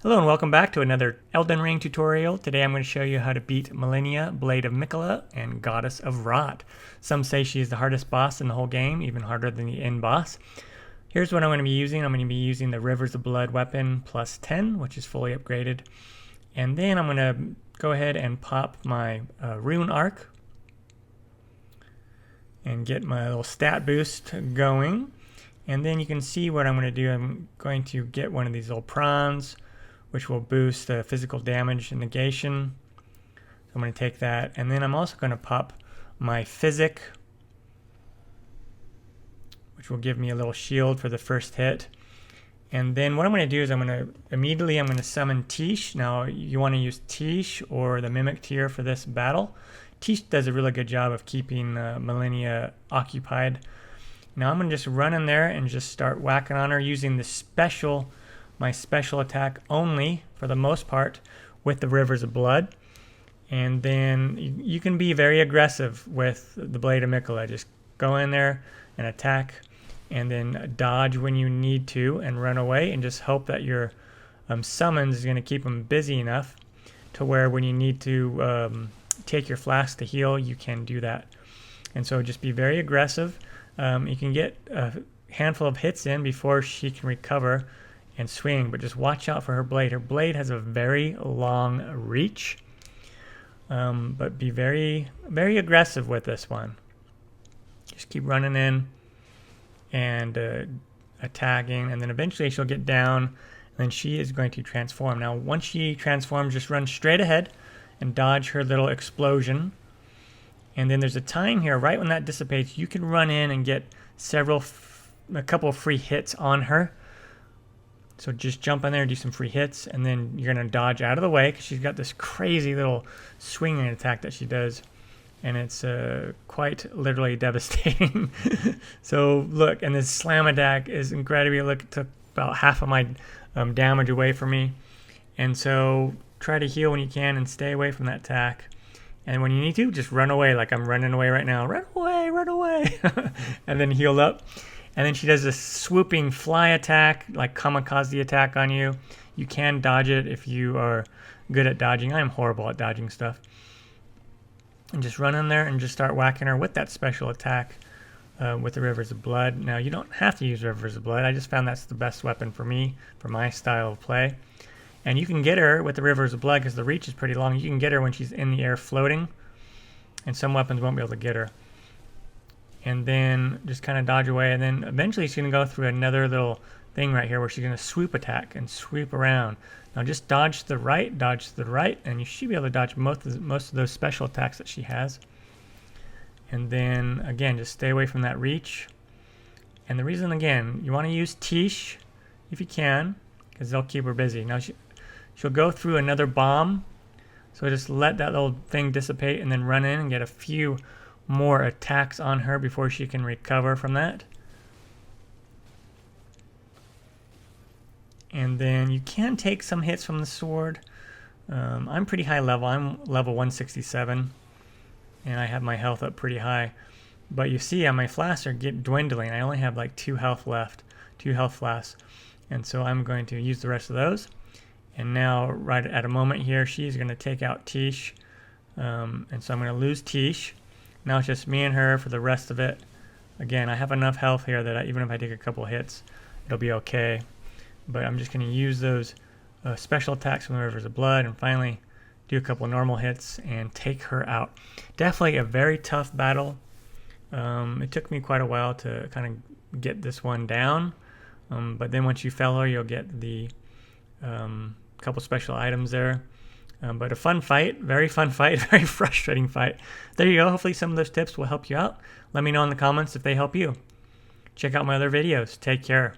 Hello and welcome back to another Elden Ring tutorial. Today I'm going to show you how to beat Malenia, Blade of Miquella, and Goddess of Rot. Some say she is the hardest boss in the whole game, even harder than the end boss. Here's what I'm going to be using. I'm going to be using the Rivers of Blood weapon plus 10, which is fully upgraded. And then I'm going to go ahead and pop my rune arc and get my little stat boost going. And then you can see what I'm going to do. I'm going to get one of these little prawns, which will boost physical damage and negation. So I'm going to take that. And then I'm also going to pop my physic, which will give me a little shield for the first hit. And then what I'm going to do is I'm going to summon Tish. Now you want to use Tish or the Mimic tier for this battle. Tish does a really good job of keeping Malenia occupied. Now I'm going to just run in there and just start whacking on her using the my special attack only for the most part with the Rivers of Blood. And then you can be very aggressive with the Blade of Miquella. Just go in there and attack and then dodge when you need to and run away, and just hope that your summons is going to keep them busy enough to where when you need to take your flask to heal, you can do that. And so just be very aggressive. You can get a handful of hits in before she can recover and swing, but just watch out for her blade. Her blade has a very long reach, but be very, very aggressive with this one. Just keep running in and attacking, and then eventually she'll get down, and then she is going to transform. Now, once she transforms, just run straight ahead and dodge her little explosion. And then there's a time here, right when that dissipates, you can run in and get a couple of free hits on her. So just jump in there and do some free hits, and then you're going to dodge out of the way because she's got this crazy little swinging attack that she does, and it's quite literally devastating. So look, and this slam attack is incredible. Look, it took about half of my damage away from me. And so try to heal when you can and stay away from that attack. And when you need to, just run away like I'm running away right now. Run away, run away. And then heal up. And then she does this swooping fly attack, like kamikaze attack on you. You can dodge it if you are good at dodging. I am horrible at dodging stuff. And just run in there and just start whacking her with that special attack with the Rivers of Blood. Now, you don't have to use Rivers of Blood. I just found that's the best weapon for me, for my style of play. And you can get her with the Rivers of Blood because the reach is pretty long. You can get her when she's in the air floating, and some weapons won't be able to get her. And then just kind of dodge away, and then eventually she's going to go through another little thing right here where she's going to swoop attack and sweep around. Now just dodge to the right, and you should be able to dodge most of those special attacks that she has. And then again, just stay away from that reach. And the reason, again, you want to use Tish if you can, because they'll keep her busy. Now she'll go through another bomb, so just let that little thing dissipate and then run in and get a few more attacks on her before she can recover from that. And then you can take some hits from the sword. I'm pretty high level. I'm level 167, and I have my health up pretty high. But you see, my flasks are dwindling. I only have like 2 health left, 2 health flasks. And so I'm going to use the rest of those. And now, right at a moment here, she's going to take out Tish. And so I'm going to lose Tish. Now it's just me and her for the rest of it. Again, I have enough health here that even if I take a couple hits, it'll be okay. But I'm just going to use those special attacks from the Rivers of Blood and finally do a couple normal hits and take her out. Definitely a very tough battle. It took me quite a while to kind of get this one down. But then once you fell her, you'll get the couple special items there. But a fun fight, very frustrating fight. There you go. Hopefully some of those tips will help you out. Let me know in the comments if they help you. Check out my other videos. Take care.